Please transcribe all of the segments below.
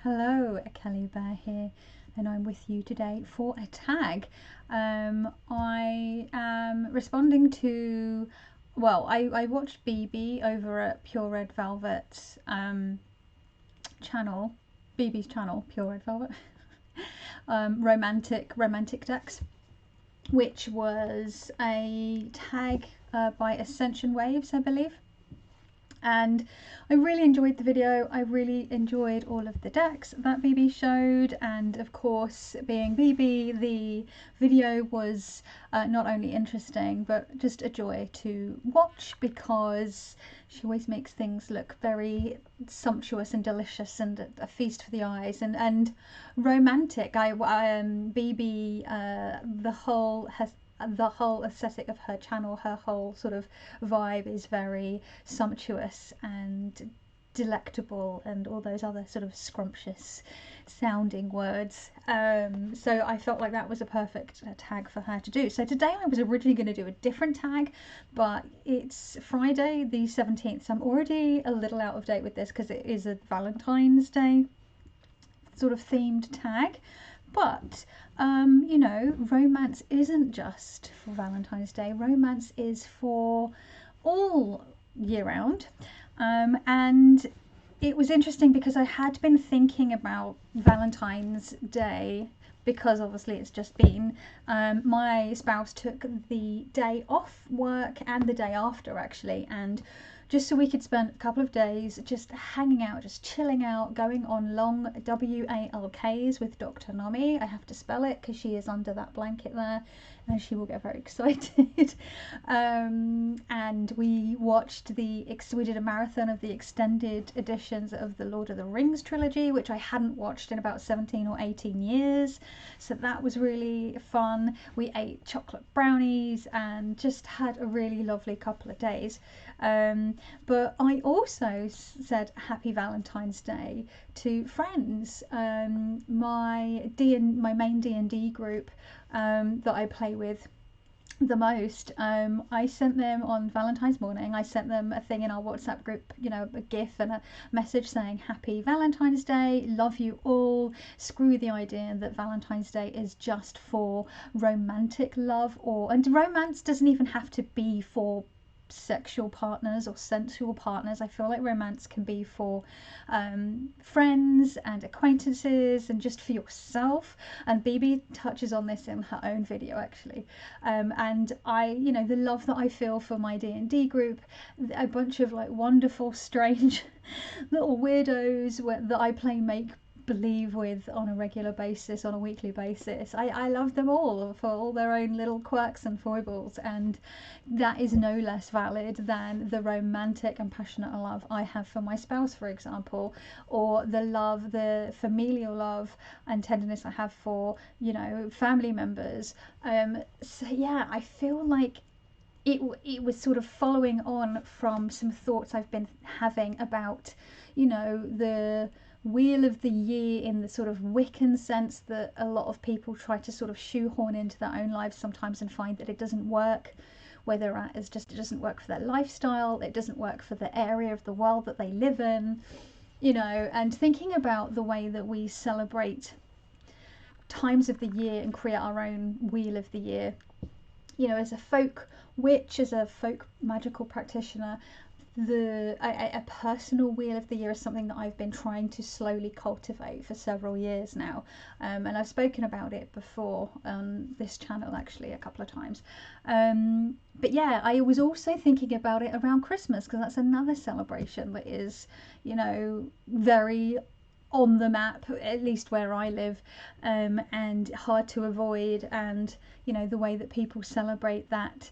Hello, Kelly Bear here, and I'm with you today for a tag. I am responding to, well, I watched Bibi over at PureRedVelvet channel, Bibi's channel, PureRedVelvet, romantic decks, which was a tag by Ascension Waves, I believe. And I really enjoyed the video. I really enjoyed all of the decks that Bibi showed, and of course, being Bibi, the video was not only interesting but just a joy to watch, because she always makes things look very sumptuous and delicious and a feast for the eyes and romantic. Bibi, the whole aesthetic of her channel, her whole sort of vibe is very sumptuous and delectable and all those other sort of scrumptious sounding words. So I felt like that was a perfect tag for her to do. So today I was originally going to do a different tag, but it's Friday the 17th, so I'm already a little out of date with this because it is a Valentine's Day sort of themed tag. But, you know, romance isn't just for Valentine's Day. Romance is for all year round. And it was interesting because I had been thinking about Valentine's Day because obviously it's just been. My spouse took the day off work and the day after, actually, and just so we could spend a couple of days just hanging out, just chilling out, going on long WALKs with Dr. Nami. I have to spell it because she is under that blanket there and she will get very excited. And we did a marathon of the extended editions of the Lord of the Rings trilogy, which I hadn't watched in about 17 or 18 years. So that was really fun. We ate chocolate brownies and just had a really lovely couple of days. But I also said Happy Valentine's Day to friends. My main D&D group that I play with the most, I sent them on Valentine's morning, I sent them a thing in our WhatsApp group, you know, a gif and a message saying Happy Valentine's Day, love you all, screw the idea that Valentine's Day is just for romantic love, and romance doesn't even have to be for sexual partners or sensual partners. I feel like romance can be for friends and acquaintances and just for yourself, and Bibi touches on this in her own video, actually. And you know, the love that I feel for my D&D group, a bunch of like wonderful, strange little weirdos that I play make believe with on a regular basis, on a weekly basis. I love them all for all their own little quirks and foibles, and that is no less valid than the romantic and passionate love I have for my spouse, for example, or the familial love and tenderness I have for, you know, family members. So yeah, I feel like it was sort of following on from some thoughts I've been having about, you know, the wheel of the year in the sort of Wiccan sense that a lot of people try to sort of shoehorn into their own lives sometimes and find that it doesn't work. Where they're at is just, it doesn't work for their lifestyle, it doesn't work for the area of the world that they live in, you know, and thinking about the way that we celebrate times of the year and create our own wheel of the year. You know, as a folk witch, as a folk magical practitioner, a personal wheel of the year is something that I've been trying to slowly cultivate for several years now, and I've spoken about it before on this channel, actually, a couple of times. But yeah, I was also thinking about it around Christmas, because that's another celebration that is, you know, very on the map, at least where I live, and hard to avoid, and you know, the way that people celebrate that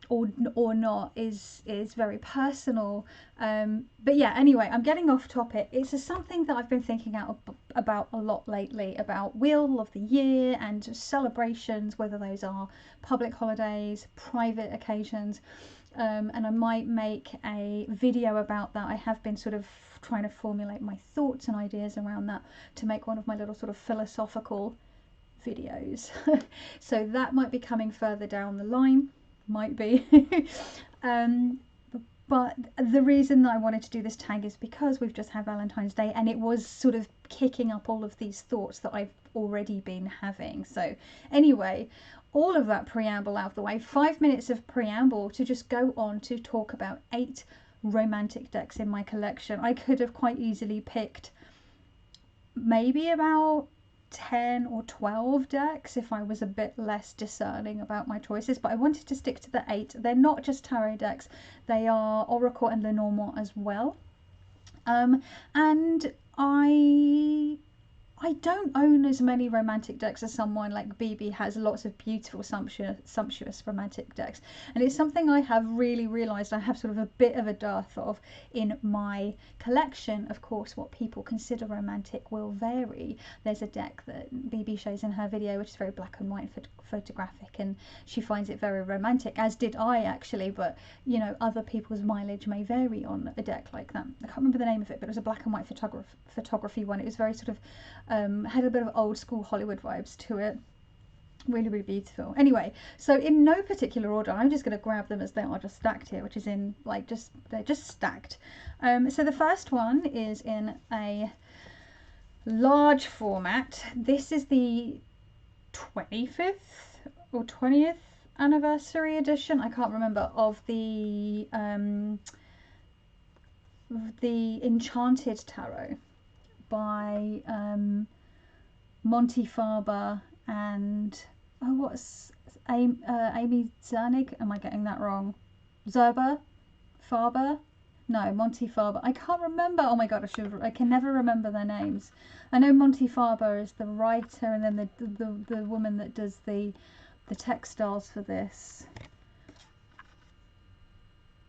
or not is very personal. But yeah, anyway, I'm getting off topic. It's something that I've been thinking about a lot lately, about wheel of the year and celebrations, whether those are public holidays, private occasions, and I might make a video about that. I have been sort of trying to formulate my thoughts and ideas around that to make one of my little sort of philosophical videos. So that might be coming further down the line, might be. But the reason that I wanted to do this tag is because we've just had Valentine's Day, and it was sort of kicking up all of these thoughts that I've already been having. So anyway, all of that preamble out of the way, 5 minutes of preamble to just go on to talk about 8 romantic decks in my collection. I could have quite easily picked maybe about 10 or 12 decks if I was a bit less discerning about my choices, but I wanted to stick to the 8. They're not just tarot decks, they are Oracle and Lenormand as well. And I don't own as many romantic decks as someone like Bibi has. Lots of beautiful, sumptuous romantic decks. And it's something I have really realised I have sort of a bit of a dearth of in my collection. Of course, what people consider romantic will vary. There's a deck that Bibi shows in her video, which is very black and white photographic, and she finds it very romantic, as did I actually, but you know, other people's mileage may vary on a deck like that. I can't remember the name of it, but it was a black and white photography one. It was very sort of had a bit of old school Hollywood vibes to it. Really, really beautiful. Anyway, so in no particular order, I'm just going to grab them as they are just stacked here, which is in like they're just stacked. So the first one is in a large format. This is the 25th or 20th anniversary edition, I can't remember, of the Enchanted Tarot by Monty Farber and what's Amy Zernig? Am I getting that wrong? Farber? No, Monty Farber. I can't remember. Oh my god, I can never remember their names. I know Monty Farber is the writer, and then the woman that does the textiles for this.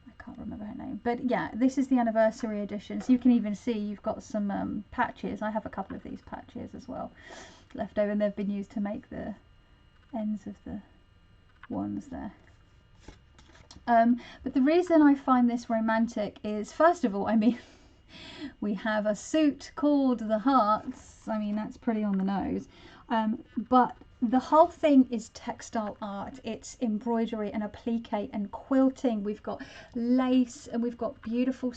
I can't remember her name. But yeah, this is the anniversary edition. So you can even see you've got some patches. I have a couple of these patches as well left over, and they've been used to make the ends of the ones there. But the reason I find this romantic is, first of all, I mean, we have a suit called the Hearts. I mean, that's pretty on the nose. But the whole thing is textile art. It's embroidery and applique and quilting. We've got lace and we've got beautiful,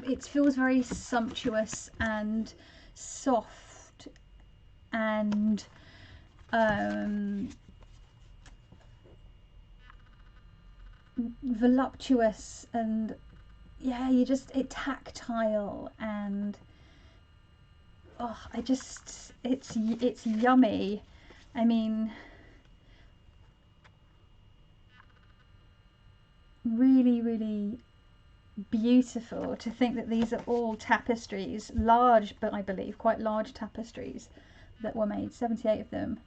it feels very sumptuous and soft and voluptuous, and yeah, it's tactile, and oh, it's yummy. I mean, really, really beautiful to think that these are all tapestries, large, but I believe quite large tapestries that were made, 78 of them.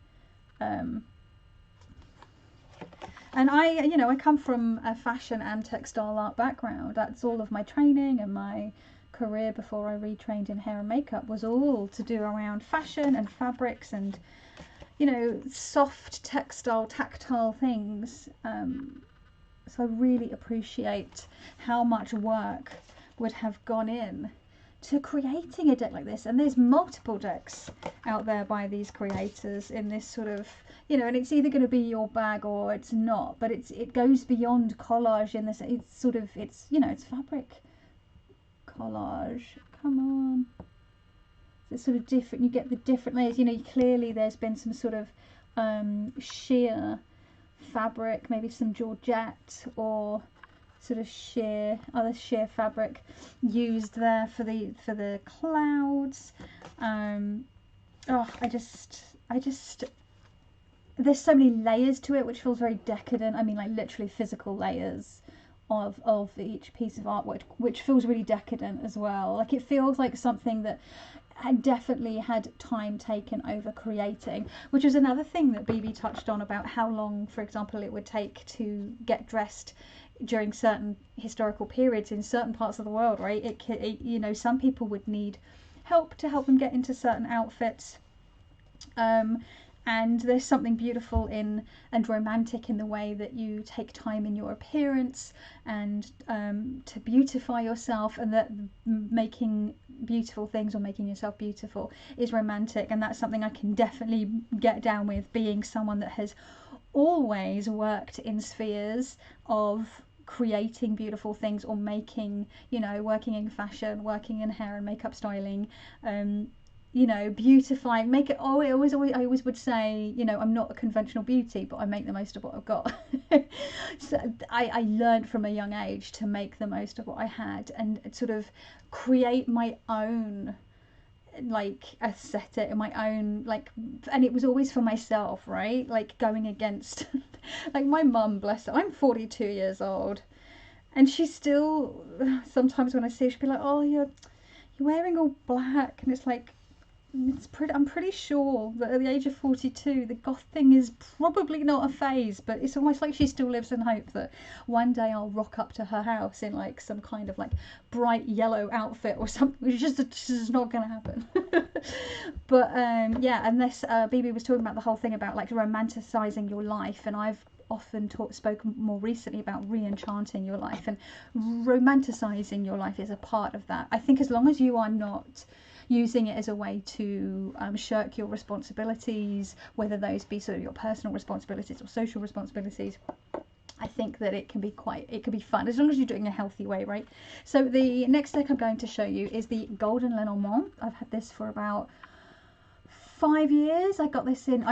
And I come from a fashion and textile art background. That's all of my training, and my career before I retrained in hair and makeup was all to do around fashion and fabrics and, you know, soft textile, tactile things. So I really appreciate how much work would have gone in to creating a deck like this. And there's multiple decks out there by these creators in this sort of, you know, and it's either going to be your bag or it's not, but it goes beyond collage in this. It's sort of, you know, it's fabric collage. Come on. It's sort of different. You get the different layers, you know. Clearly there's been some sort of sheer fabric, maybe some georgette or sort of other sheer fabric used there for the clouds. Oh, I just there's so many layers to it, which feels very decadent. I mean, like literally physical layers of each piece of artwork, which feels really decadent as well. Like it feels like something that had definitely had time taken over creating, which is another thing that Bibi touched on about how long, for example, it would take to get dressed during certain historical periods in certain parts of the world, right? You know, some people would need help to help them get into certain outfits. And there's something beautiful and romantic in the way that you take time in your appearance and to beautify yourself, and that making beautiful things or making yourself beautiful is romantic. And that's something I can definitely get down with, being someone that has always worked in spheres of creating beautiful things, or making, you know, working in fashion, working in hair and makeup styling, you know, beautifying, make it. Oh, I always would say, you know, I'm not a conventional beauty, but I make the most of what I've got. So I learned from a young age to make the most of what I had, and sort of create my own, like, aesthetic and my own, like, and it was always for myself, right? Like, going against like my mum, bless her, I'm 42 years old, and she still, sometimes when I see her, she'll be like, oh, you're wearing all black, and it's like, I'm pretty sure that at the age of 42, the goth thing is probably not a phase, but it's almost like she still lives in hope that one day I'll rock up to her house in like some kind of like bright yellow outfit or something, which is just not going to happen. But yeah, and this Bibi was talking about the whole thing about like romanticizing your life, and I've often spoken more recently about re-enchanting your life, and romanticizing your life is a part of that. I think as long as you are not using it as a way to shirk your responsibilities, whether those be sort of your personal responsibilities or social responsibilities, I think that it can be fun, as long as you're doing it in a healthy way, right? So the next deck I'm going to show you is the Golden Lenormand. I've had this for about 5 years. I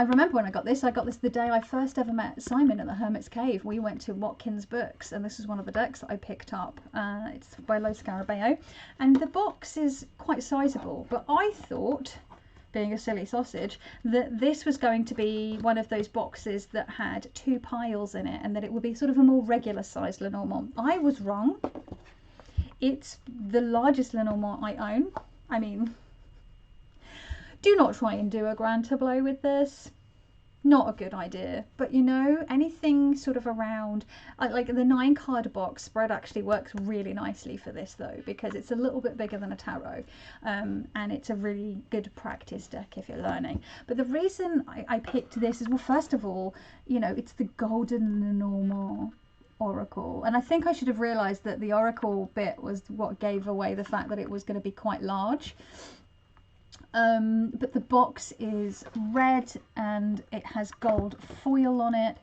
remember when I got this the day I first ever met Simon at the Hermit's Cave. We went to Watkins Books, and this is one of the decks that I picked up. It's by Lo Scarabeo, and the box is quite sizable, but I thought, being a silly sausage, that this was going to be one of those boxes that had 2 piles in it, and that it would be sort of a more regular sized Lenormand. I was wrong. It's the largest Lenormand I own. I mean, do not try and do a grand tableau with this. Not a good idea. But you know, anything sort of around, like the 9 card box spread actually works really nicely for this though, because it's a little bit bigger than a tarot, and it's a really good practice deck if you're learning. But the reason I picked this is, well, first of all, you know, it's the Golden Lenormand Oracle, and I think I should have realised that the Oracle bit was what gave away the fact that it was going to be quite large. But the box is red and it has gold foil on it.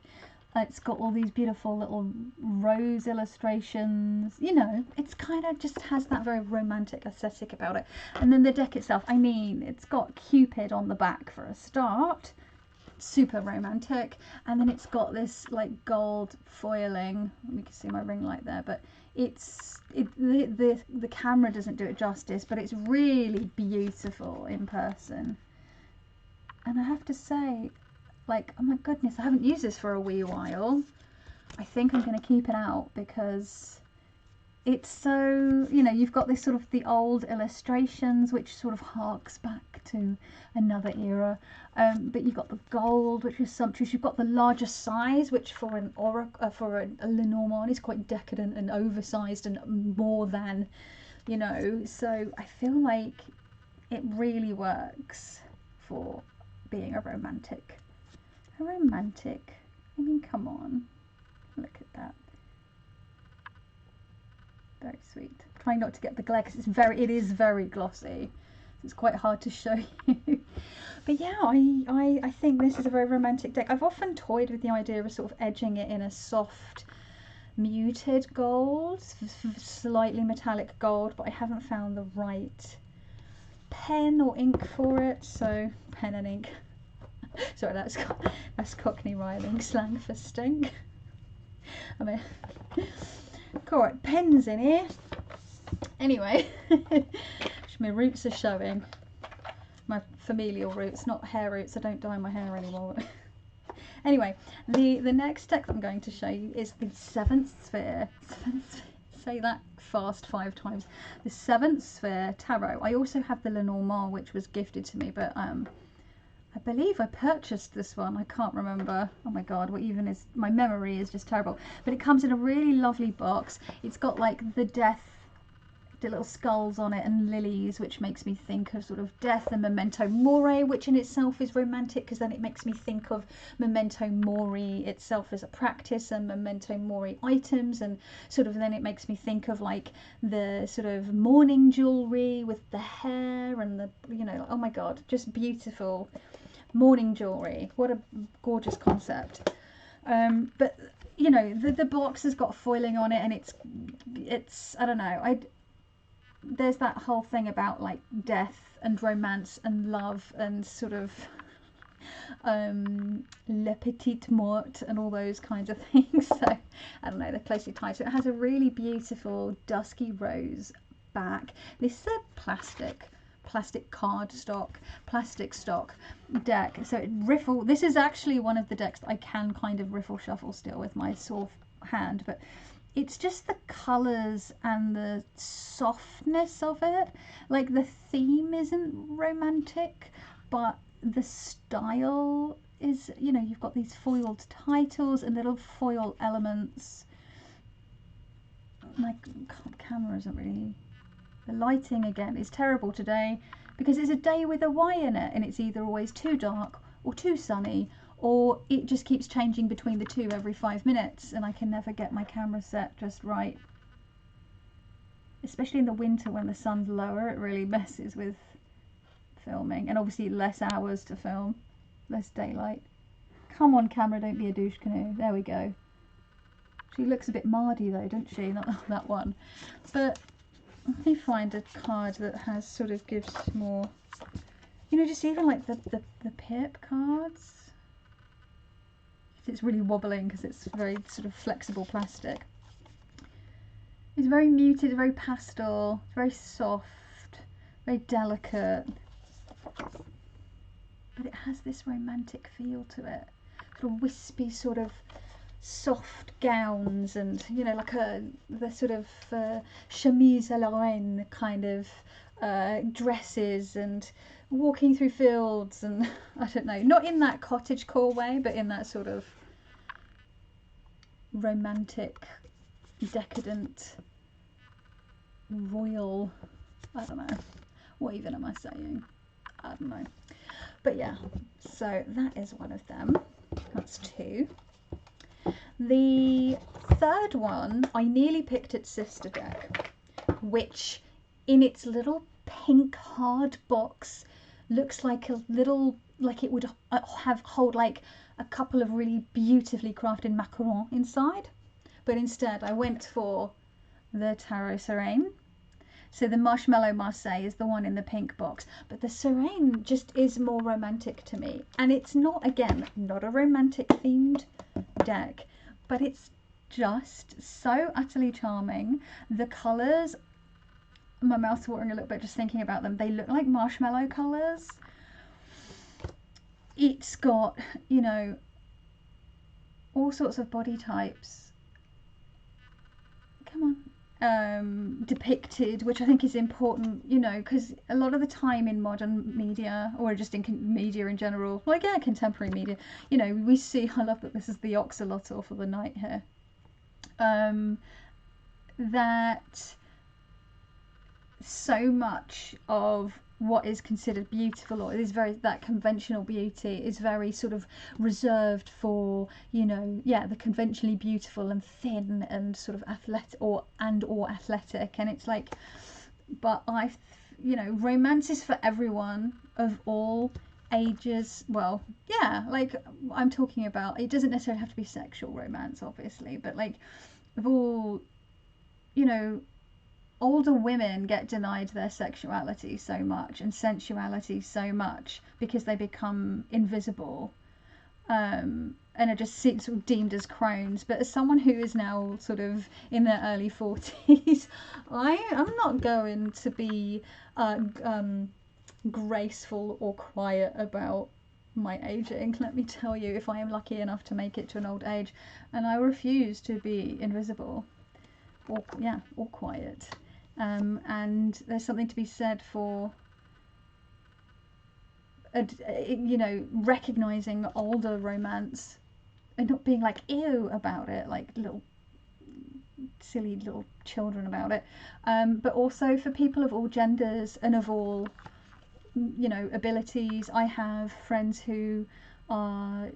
It's got all these beautiful little rose illustrations. You know, it's kind of just has that very romantic aesthetic about it. And then the deck itself, I mean, it's got Cupid on the back for a start. Super romantic. And then it's got this like gold foiling. You can see my ring light there, but the camera doesn't do it justice, but it's really beautiful in person. And I have to say, like, oh my goodness, I haven't used this for a wee while. I think I'm going to keep it out because it's so, you know, you've got this sort of the old illustrations, which sort of harks back to another era, but you've got the gold, which is sumptuous. You've got the larger size, which for an a Lenormand is quite decadent and oversized and more than, you know. So I feel like it really works for being a romantic. I mean, come on, look at that. Very sweet. Trying not to get the glare because it is very glossy. It's quite hard to show you. But yeah, I think this is a very romantic deck. I've often toyed with the idea of sort of edging it in a soft, muted gold, slightly metallic gold, but I haven't found the right pen or ink for it. So pen and ink. Sorry, that's Cockney rhyming slang for stink. I mean. Alright, pens in here. Anyway, my roots are showing. My familial roots, not hair roots. I don't dye my hair anymore. Anyway, the next deck that I'm going to show you is the Seventh Sphere. Say that fast 5 times. The Seventh Sphere Tarot. I also have the Lenormand, which was gifted to me, but I believe I purchased this one. I can't remember. Oh my god, what even is... My memory is just terrible. But it comes in a really lovely box. It's got like the death, the little skulls on it, and lilies, which makes me think of sort of death, and memento mori, which in itself is romantic, because then it makes me think of memento mori itself as a practice, and memento mori items, and sort of then it makes me think of like the sort of mourning jewelry with the hair and the, you know, oh my god, just beautiful mourning jewelry. What a gorgeous concept. But you know, the box has got foiling on it, and it's I don't know, there's that whole thing about like death and romance and love and sort of le petite mort and all those kinds of things. So I don't know, they're closely tied. So it has a really beautiful dusky rose back. This is a plastic cardstock, plastic stock deck. So it riffle. This is actually one of the decks that I can kind of riffle shuffle still with my sore hand, but it's just the colours and the softness of it. Like the theme isn't romantic, but the style is, you know, you've got these foiled titles and little foil elements. My camera isn't really, the lighting again is terrible today because it's a day with a Y in it, and it's either always too dark or too sunny, or it just keeps changing between the two every 5 minutes, and I can never get my camera set just right. Especially in the winter when the sun's lower, it really messes with filming, and obviously less hours to film, less daylight. Come on camera, don't be a douche canoe. There we go. She looks a bit mardy though, doesn't she? Not that one. But let me find a card that has sort of gives more, you know, just even like the pip cards. It's really wobbling because it's very sort of flexible plastic. It's very muted, very pastel, very soft, very delicate. But it has this romantic feel to it. Sort of wispy, sort of soft gowns, and you know, like the sort of chemise à la reine kind of dresses, and walking through fields, and I don't know, not in that cottagecore way, but in that sort of romantic, decadent, royal, I don't know, what even am I saying? I don't know. But yeah, so that is one of them. That's two. The third one, I nearly picked its sister deck, which in its little pink hard box looks like a little, like it would hold like a couple of really beautifully crafted macarons inside. But instead I went for the Tarot Serene. So the Marshmallow Marseille is the one in the pink box, but the Serene just is more romantic to me. And it's not, again, not a romantic themed deck, but it's just so utterly charming. The colours, my mouth's watering a little bit just thinking about them. They look like marshmallow colours. It's got, you know, all sorts of body types. Come on. Depicted, which I think is important, you know, because a lot of the time in modern media, or just in media in general, like yeah, contemporary media, you know, we see, I love that this is the oxalotl for the night here, that so much of what is considered beautiful, or is very, that conventional beauty is very sort of reserved for, you know, yeah, the conventionally beautiful and thin and sort of athletic or athletic. And it's like, but you know, romance is for everyone of all ages. Well, yeah, like I'm talking about, it doesn't necessarily have to be sexual romance, obviously, but like of all, you know, older women get denied their sexuality so much and sensuality so much because they become invisible, and are just sort of deemed as crones. But as someone who is now sort of in their early 40s, I'm not going to be graceful or quiet about my aging, let me tell you, if I am lucky enough to make it to an old age. And I refuse to be invisible or quiet. And there's something to be said for, you know, recognizing older romance and not being like ew about it, like little silly little children about it, but also for people of all genders and of all, you know, abilities. I have friends who are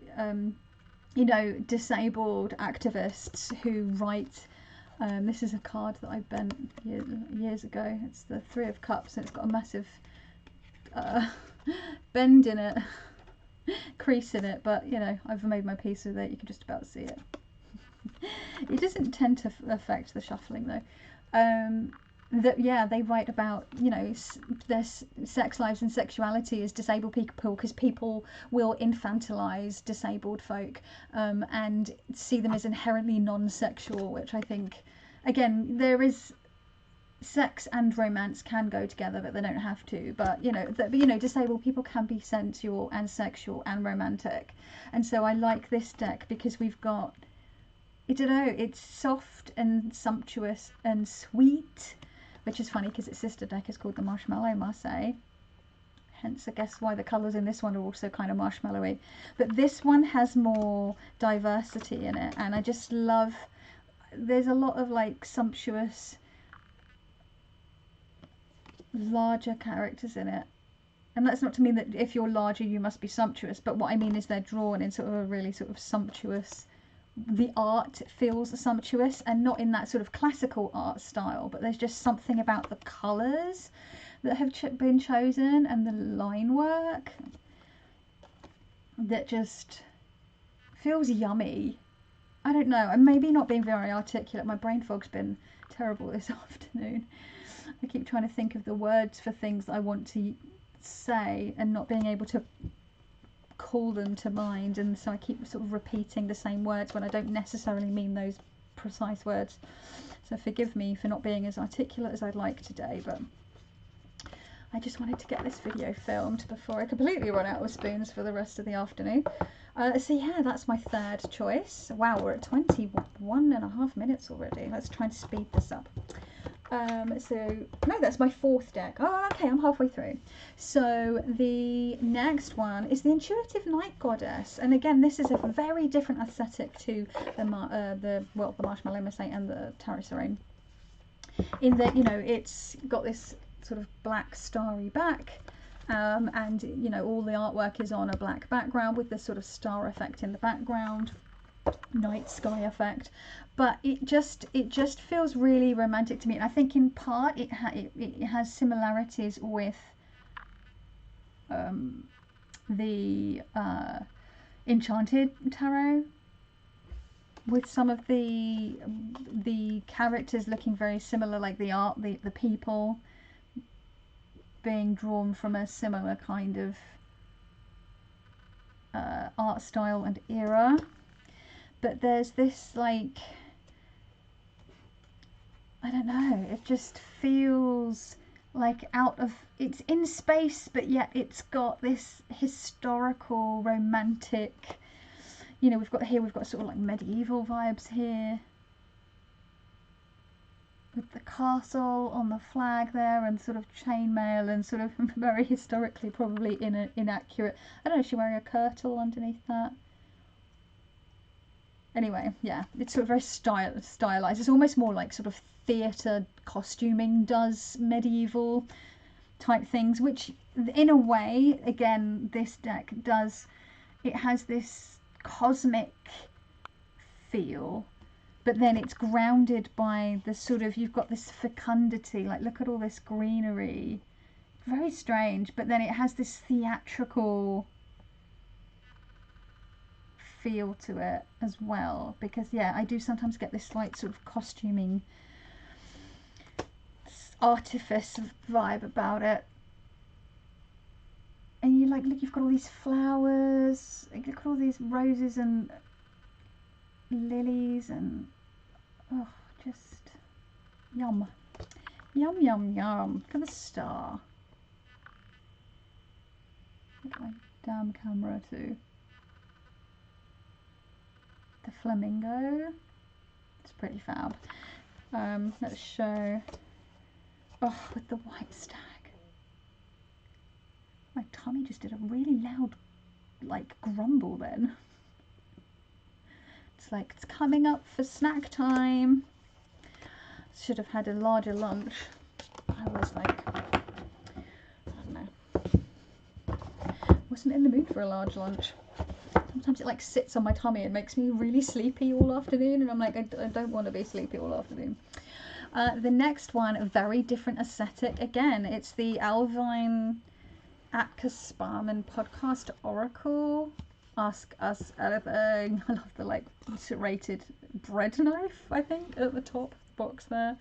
you know, disabled activists who write. This is a card that I bent years ago. It's the Three of Cups, and it's got a massive bend in it, crease in it, but you know, I've made my peace with it. You can just about see it. It doesn't tend to affect the shuffling though. That yeah, they write about, you know, their sex lives and sexuality as disabled people, because people will infantilize disabled folk and see them as inherently non-sexual, which I think, again, there is sex and romance can go together, but they don't have to. But you know, disabled people can be sensual and sexual and romantic, and so I like this deck because we've got, I don't know, it's soft and sumptuous and sweet, which is funny because its sister deck is called the Marshmallow Marseille. Hence, I guess why the colours in this one are also kind of marshmallowy. But this one has more diversity in it, and I just love, there's a lot of like sumptuous, larger characters in it. And that's not to mean that if you're larger you must be sumptuous, but what I mean is they're drawn in sort of a really sort of sumptuous, the art feels sumptuous, and not in that sort of classical art style, but there's just something about the colours that have been chosen and the line work that just feels yummy. I don't know, and maybe not being very articulate, my brain fog's been terrible this afternoon. I keep trying to think of the words for things that I want to say and not being able to call them to mind, and so I keep sort of repeating the same words when I don't necessarily mean those precise words. So forgive me for not being as articulate as I'd like today, but I just wanted to get this video filmed before I completely run out of spoons for the rest of the afternoon. So yeah, that's my third choice. Wow, we're at 21.5 minutes already. Let's try and speed this up. So no, that's my fourth deck. Oh, okay, I'm halfway through. So the next one is the Intuitive Night Goddess, and again, this is a very different aesthetic to the Marshmallow Marseille and the Tarot Serene, in that, you know, it's got this sort of black starry back, and you know, all the artwork is on a black background with this sort of star effect in the background, night sky effect, but it just feels really romantic to me, and I think in part it has similarities with the Enchanted Tarot, with some of the characters looking very similar, like the art, the people being drawn from a similar kind of art style and era. But there's this, like, I don't know, it just feels like out of, it's in space, but yet it's got this historical, romantic, you know, we've got sort of like medieval vibes here, with the castle on the flag there, and sort of chainmail, and sort of very historically probably inaccurate. I don't know, is she wearing a kirtle underneath that? Anyway, yeah, it's sort of very stylized. It's almost more like sort of theatre costuming does medieval type things, which in a way, again, this deck does. It has this cosmic feel, but then it's grounded by the sort of, you've got this fecundity, like look at all this greenery. Very strange, but then it has this theatrical feel to it as well, because yeah, I do sometimes get this slight sort of costuming artifice vibe about it. And you like, look, you've got all these flowers, look at all these roses and lilies, and oh, just yum, yum, yum, yum. Look at the star. Look at my damn camera too. The flamingo, it's pretty fab. Let's show, oh, with the white stag. My tummy just did a really loud, like, grumble then. It's like, it's coming up for snack time. Should have had a larger lunch. I was like, I don't know, wasn't in the mood for a large lunch. Sometimes it like sits on my tummy and makes me really sleepy all afternoon, and I'm like, I don't want to be sleepy all afternoon. The next one, a very different aesthetic. Again, it's the Alvine Atka Sparman Podcast Oracle. Ask us anything. I love the like serrated bread knife, I think, at the top box there.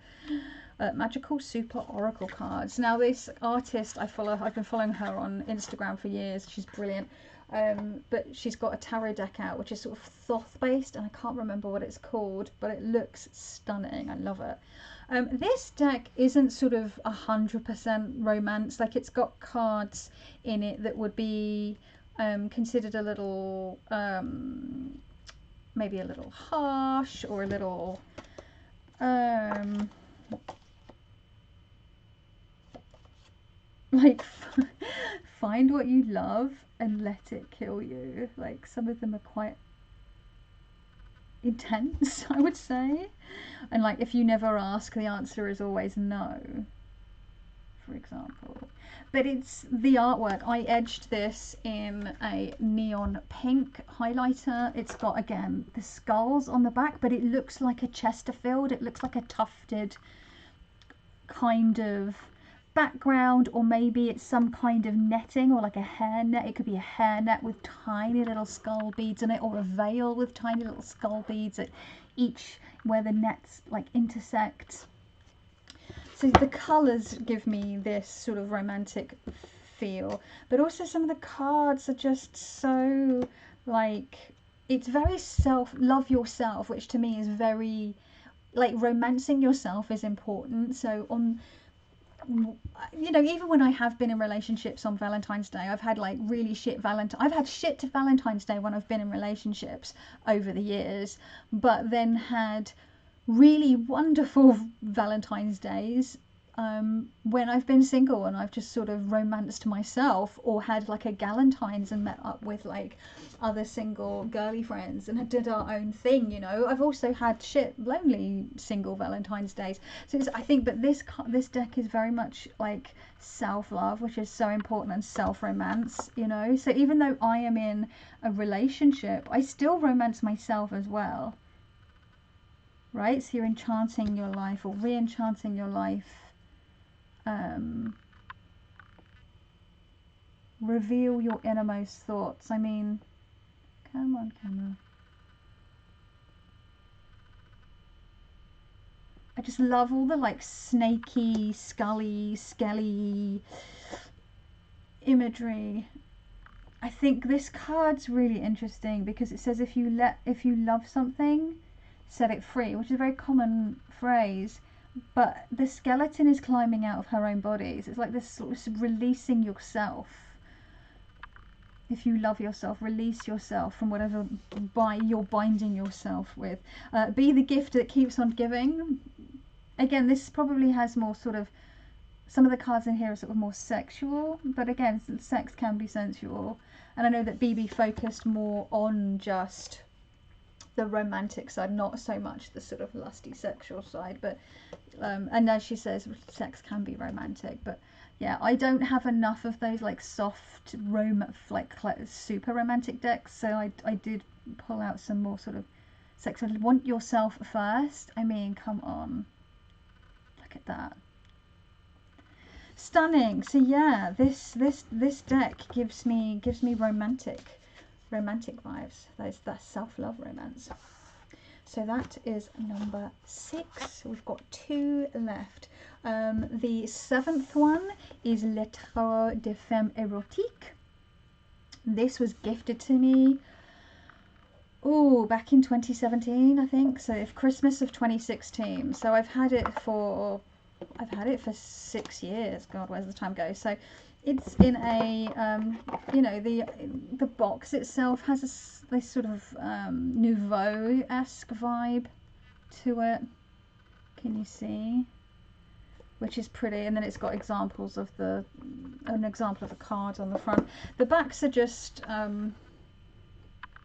Magical Super Oracle cards. Now this artist I've been following her on Instagram for years. She's brilliant. But she's got a tarot deck out which is sort of Thoth based, and I can't remember what it's called, but it looks stunning. I love it. This deck isn't sort of 100% romance. Like, it's got cards in it that would be considered a little maybe a little harsh, or a little like find what you love and let it kill you. Like, some of them are quite intense, I would say. And like, if you never ask, the answer is always no, for example. But it's the artwork. I edged this in a neon pink highlighter. It's got, again, the skulls on the back, but it looks like a Chesterfield. It looks like a tufted kind of background, or maybe it's some kind of netting, or like a hair net. It could be a hair net with tiny little skull beads in it, or a veil with tiny little skull beads at each where the nets like intersect. So the colours give me this sort of romantic feel, but also some of the cards are just so like, it's very love yourself, which to me is very like, romancing yourself is important. So on, you know, even when I have been in relationships on Valentine's Day, I've had like really shit I've had shit to Valentine's Day when I've been in relationships over the years, but then had really wonderful Valentine's Days when I've been single, and I've just sort of romanced myself, or had like a Galentine's and met up with like other single girly friends and did our own thing, you know. I've also had shit lonely single Valentine's Days. So I think, but this deck is very much like self-love, which is so important, and self-romance, you know. So even though I am in a relationship, I still romance myself as well, right? So you're enchanting your life, or re-enchanting your life. Reveal your innermost thoughts. I mean, come on, camera. I just love all the like snaky, skelly imagery. I think this card's really interesting because it says if you love something, set it free, which is a very common phrase. But the skeleton is climbing out of her own body. So it's like this sort of releasing yourself. If you love yourself, release yourself from whatever you're binding yourself with. Be the gift that keeps on giving. Again, this probably has more sort of, some of the cards in here are sort of more sexual, but again, sex can be sensual. And I know that Bibi focused more on just the romantic side, not so much the sort of lusty sexual side, but and as she says, sex can be romantic. But yeah, I don't have enough of those like soft like super romantic decks, so I did pull out some more sort of sexual. Want yourself first. I mean, come on, look at that, stunning. So yeah, this deck gives me romantic vibes. That's self-love romance. So that is number 6. We've got 2 left. The 7th one is Le Tarot de Femme Erotique. This was gifted to me back in 2017, I think. So if Christmas of 2016. So I've had it for 6 years. God, where's the time go? So it's in a, you know, the box itself has this sort of Nouveau-esque vibe to it. Can you see? Which is pretty. And then it's got examples of an example of a card on the front. The backs are just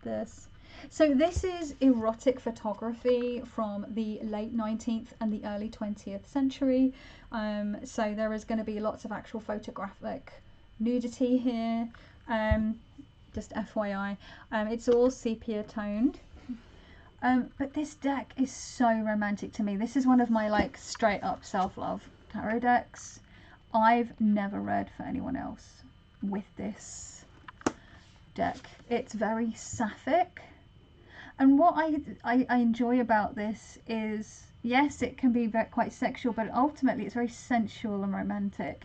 this. So this is erotic photography from the late 19th and the early 20th century. So there is going to be lots of actual photographic nudity here. Just FYI. It's all sepia toned. But this deck is so romantic to me. This is one of my like straight up self-love tarot decks. I've never read for anyone else with this deck. It's very sapphic. And what I enjoy about this is, yes, it can be quite sexual, but ultimately it's very sensual and romantic.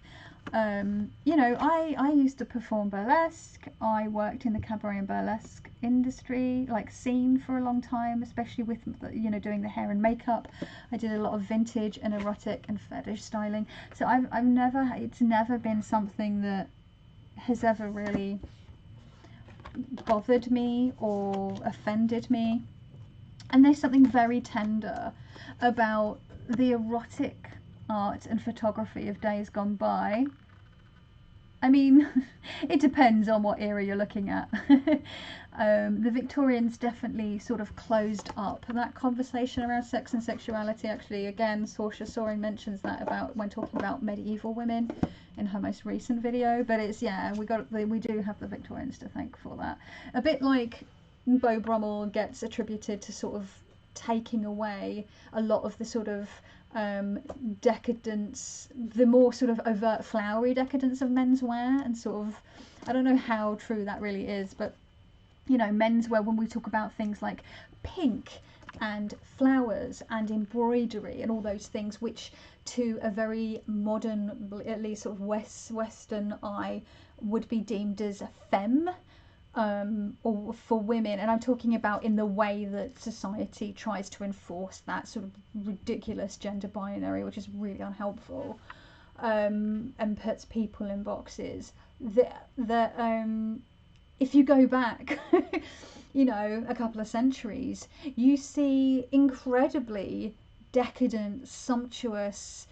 You know, I used to perform burlesque. I worked in the cabaret and burlesque industry, like scene, for a long time, especially with, you know, doing the hair and makeup. I did a lot of vintage and erotic and fetish styling. So it's never been something that has ever really bothered me or offended me. And there's something very tender about the erotic art and photography of days gone by. I mean, it depends on what era you're looking at. The Victorians definitely sort of closed up that conversation around sex and sexuality. Actually, again, Saoirse Soaring mentions that about when talking about medieval women in her most recent video. But it's, yeah, we do have the Victorians to thank for that. A bit like Beau Brummel gets attributed to sort of taking away a lot of the sort of decadence, the more sort of overt flowery decadence of menswear, and sort of, I don't know how true that really is, but you know, menswear, when we talk about things like pink and flowers and embroidery and all those things, which to a very modern, at least sort of Western eye, would be deemed as a femme, or for women. And I'm talking about in the way that society tries to enforce that sort of ridiculous gender binary, which is really unhelpful, and puts people in boxes. If you go back, you know, a couple of centuries, you see incredibly decadent, sumptuous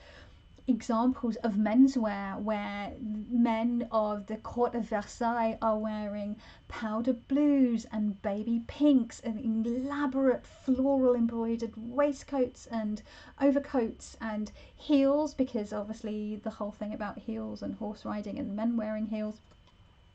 examples of menswear where men of the court of Versailles are wearing powder blues and baby pinks and elaborate floral embroidered waistcoats and overcoats and heels, because obviously the whole thing about heels and horse riding and men wearing heels,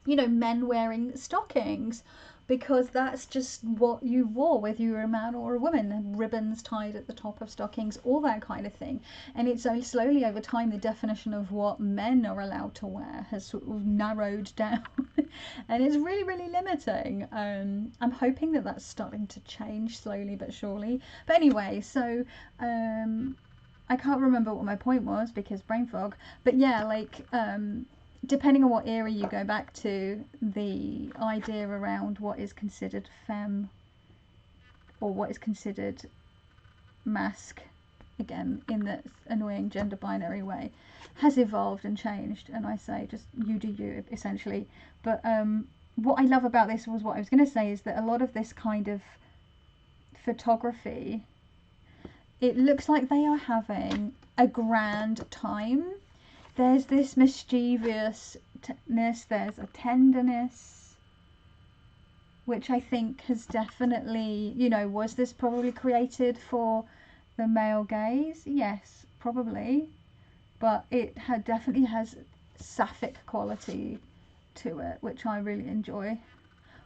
you know, men wearing stockings, because that's just what you wore, whether you were a man or a woman. Ribbons tied at the top of stockings, all that kind of thing. And it's so slowly over time the definition of what men are allowed to wear has sort of narrowed down and it's really, really limiting. I'm hoping that that's starting to change slowly but surely. But anyway, so I can't remember what my point was because brain fog, but yeah, like depending on what era you go back to, the idea around what is considered femme or what is considered masc, again in that annoying gender binary way, has evolved and changed. And I say, just you do you, essentially. But what I love about this was, what I was going to say is that a lot of this kind of photography, it looks like they are having a grand time. There's this mischievousness, there's a tenderness, which I think has definitely, you know, was this probably created for the male gaze? Yes, probably. But it definitely has sapphic quality to it, which I really enjoy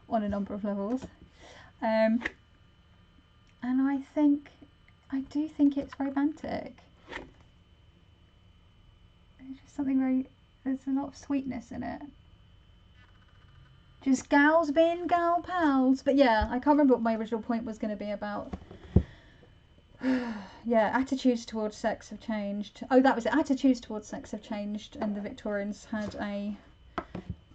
on a number of levels. And I do think it's romantic. There's just something very, there's a lot of sweetness in it. Just gals being gal pals. But yeah, I can't remember what my original point was going to be about. Yeah, attitudes towards sex have changed. Oh, that was it. Attitudes towards sex have changed, and the Victorians had a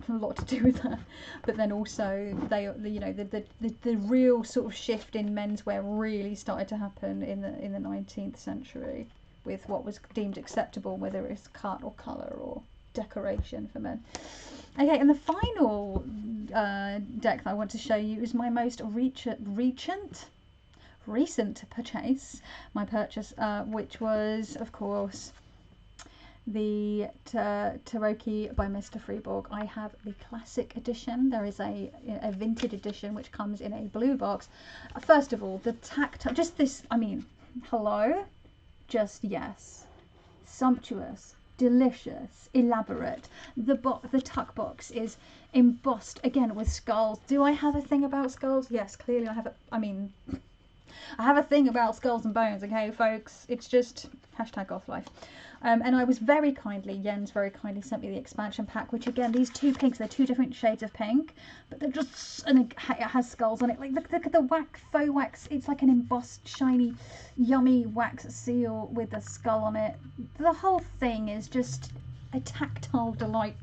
lot to do with that. But then also, you know, the real sort of shift in menswear really started to happen in the 19th century, with what was deemed acceptable, whether it's cut or colour or decoration for men. Okay, and the final deck that I want to show you is my most recent purchase, which was, of course, the Tarocchi by Mr. Freeborg. I have the classic edition. There is a vintage edition which comes in a blue box. First of all, the tactile, just this, I mean, hello? Just yes. Sumptuous, delicious, elaborate. The tuck box is embossed again with skulls. Do I have a thing about skulls? Yes, clearly I have I have a thing about skulls and bones, okay folks? It's just Hashtag goth life. And I was very kindly, Jens very kindly sent me the expansion pack, which again, these two pinks, they're two different shades of pink, but they're just, and it has skulls on it. Like, look at the wax, faux wax. It's like an embossed, shiny, yummy wax seal with a skull on it. The whole thing is just a tactile delight.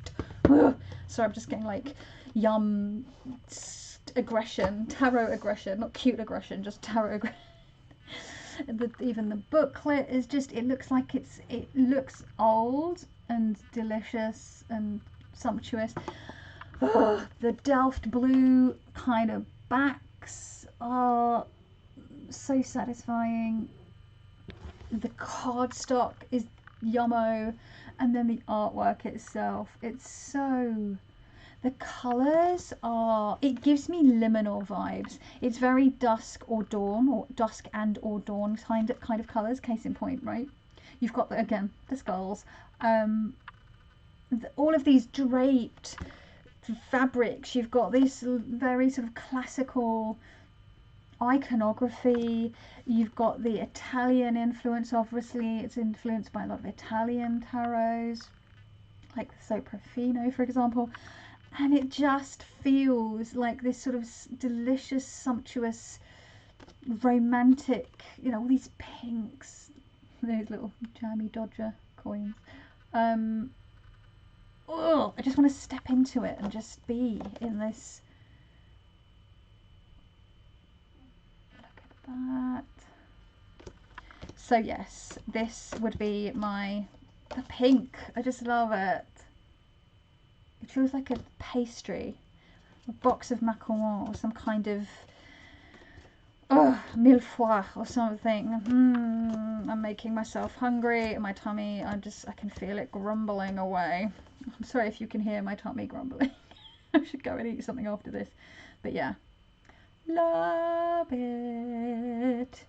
Ugh. Sorry, I'm just getting like yum aggression, tarot aggression, not cute aggression, just tarot aggression. Even the booklet is just, it looks like it looks old and delicious and sumptuous. Oh, the Delft blue kind of backs are so satisfying. The cardstock is yummo, and then the artwork itself, it's so, the colours are, it gives me liminal vibes. It's very dusk or dawn, or dusk and or dawn kind of colours. Case in point, right? You've got, again, the skulls. All of these draped fabrics. You've got this very sort of classical iconography. You've got the Italian influence, obviously. It's influenced by a lot of Italian tarots, like the Soprafino, for example. And it just feels like this sort of delicious, sumptuous, romantic, you know, all these pinks, those little jammy Dodger coins. Oh, I just want to step into it and just be in this. Look at that. So yes, this would be the pink. I just love it. It feels like a pastry, a box of macarons, or some kind of mille-feuille or something. I'm making myself hungry in my tummy. I can feel it grumbling away. I'm sorry if you can hear my tummy grumbling. I should go and eat something after this. But yeah, love it.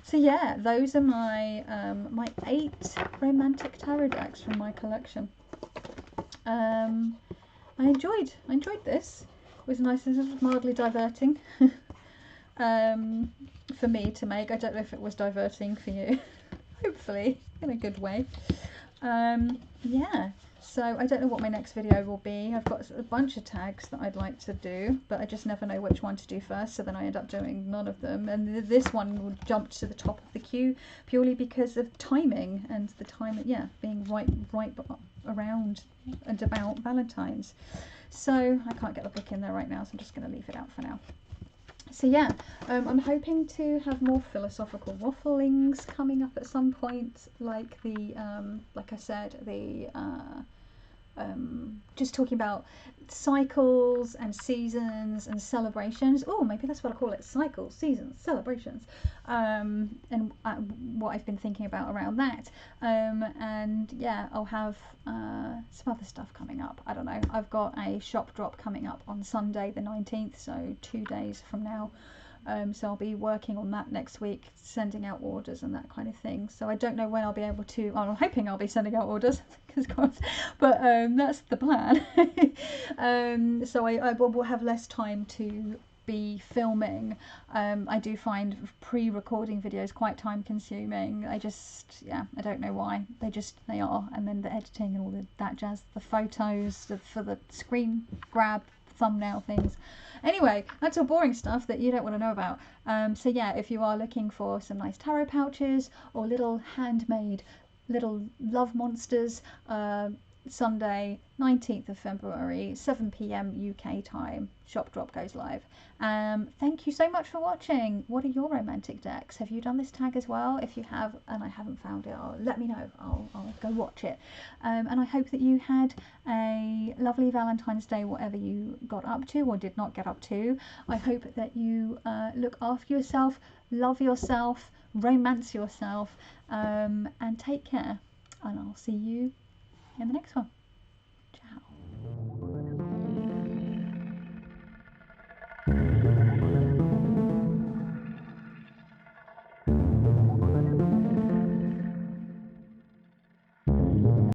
So yeah, those are my my 8 romantic tarot decks from my collection. I enjoyed this. It was nice and sort of mildly diverting for me to make. I don't know if it was diverting for you. Hopefully in a good way. Yeah, so I don't know what my next video will be. I've got a bunch of tags that I'd like to do, but I just never know which one to do first, so then I end up doing none of them. And this one will jump to the top of the queue purely because of timing, and the time, yeah, being right around and about Valentine's. So I can't get the book in there right now, so I'm just going to leave it out for now. So yeah, I'm hoping to have more philosophical wafflings coming up at some point, like the like I said, the just talking about cycles and seasons and celebrations. Oh, maybe that's what I call it: cycles, seasons, celebrations, and what I've been thinking about around that. And yeah, I'll have some other stuff coming up. I don't know. I've got a shop drop coming up on Sunday the 19th, so 2 days from now. So I'll be working on that next week, sending out orders and that kind of thing. So I don't know when I'll be able to, I'm hoping I'll be sending out orders, but that's the plan. So I will have less time to be filming. I do find pre-recording videos quite time consuming. I don't know why. They are. And then the editing and all that jazz, the photos for the screen grab, thumbnail things. Anyway, that's all boring stuff that you don't want to know about. So yeah, if you are looking for some nice tarot pouches or little handmade little love monsters, Sunday 19th of February 7 p.m. UK time, shop drop goes live. Thank you so much for watching. What are your romantic decks? Have you done this tag as well? If you have and I haven't found it, let me know. I'll go watch it. And I hope that you had a lovely Valentine's Day, whatever you got up to or did not get up to. I hope that you look after yourself, love yourself, romance yourself, and take care. And I'll see you in the next one.